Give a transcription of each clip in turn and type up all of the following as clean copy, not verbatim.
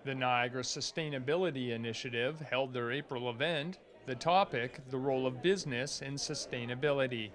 The Niagara Sustainability Initiative held their April event. The topic, the role of business in sustainability.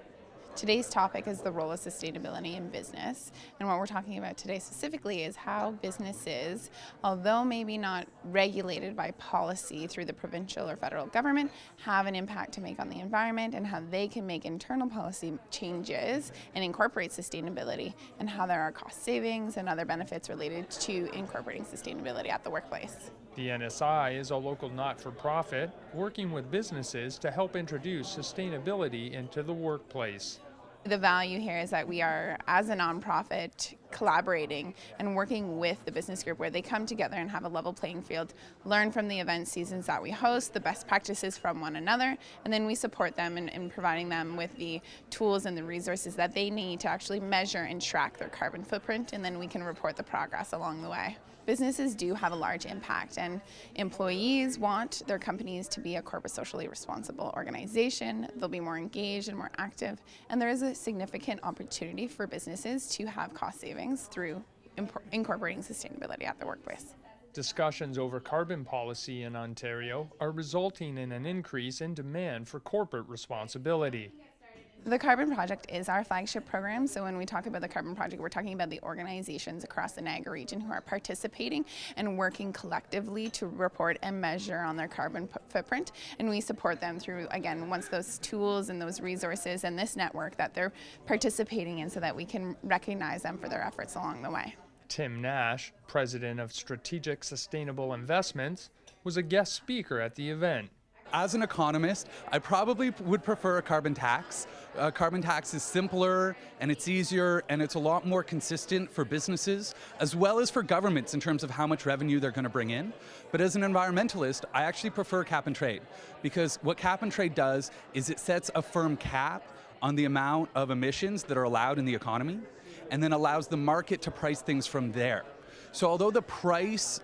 Today's topic is the role of sustainability in business. And what we're talking about today specifically is how businesses, although maybe not regulated by policy through the provincial or federal government, have an impact to make on the environment and how they can make internal policy changes and incorporate sustainability, and how there are cost savings and other benefits related to incorporating sustainability at the workplace. The NSI is a local not-for-profit working with businesses to help introduce sustainability into the workplace. The value here is that we are, as a nonprofit, collaborating and working with the business group where they come together and have a level playing field, learn from the event seasons that we host, the best practices from one another, and then we support them in providing them with the tools and the resources that they need to actually measure and track their carbon footprint, and then we can report the progress along the way. Businesses do have a large impact, and employees want their companies to be a corporate socially responsible organization. They'll be more engaged and more active, and there is a significant opportunity for businesses to have cost savings through incorporating sustainability at the workplace. Discussions over carbon policy in Ontario are resulting in an increase in demand for corporate responsibility. The Carbon Project is our flagship program, so when we talk about the Carbon Project, we're talking about the organizations across the Niagara region who are participating and working collectively to report and measure on their carbon footprint, and we support them through, again, once those tools and those resources and this network that they're participating in so that we can recognize them for their efforts along the way. Tim Nash, president of Strategic Sustainable Investments, was a guest speaker at the event. As an economist, I probably would prefer a carbon tax. A carbon tax is simpler and it's easier and it's a lot more consistent for businesses as well as for governments in terms of how much revenue they're going to bring in. But as an environmentalist, I actually prefer cap and trade, because what cap and trade does is it sets a firm cap on the amount of emissions that are allowed in the economy and then allows the market to price things from there. So although the price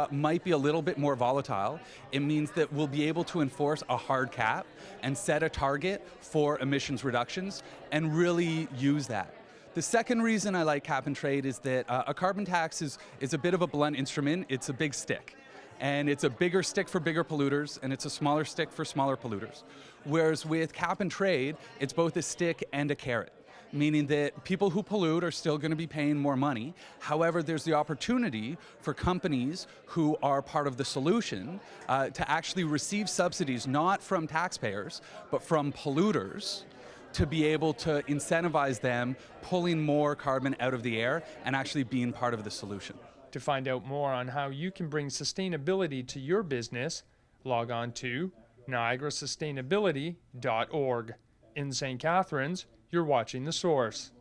might be a little bit more volatile, it means that we'll be able to enforce a hard cap and set a target for emissions reductions and really use that. The second reason I like cap and trade is that a carbon tax is a bit of a blunt instrument. It's a big stick. And it's a bigger stick for bigger polluters, and it's a smaller stick for smaller polluters. Whereas with cap and trade, it's both a stick and a carrot, meaning that people who pollute are still going to be paying more money. However, there's the opportunity for companies who are part of the solution to actually receive subsidies, not from taxpayers, but from polluters, to be able to incentivize them pulling more carbon out of the air and actually being part of the solution. To find out more on how you can bring sustainability to your business, log on to niagarasustainability.org. In St. Catharines, you're watching The Source.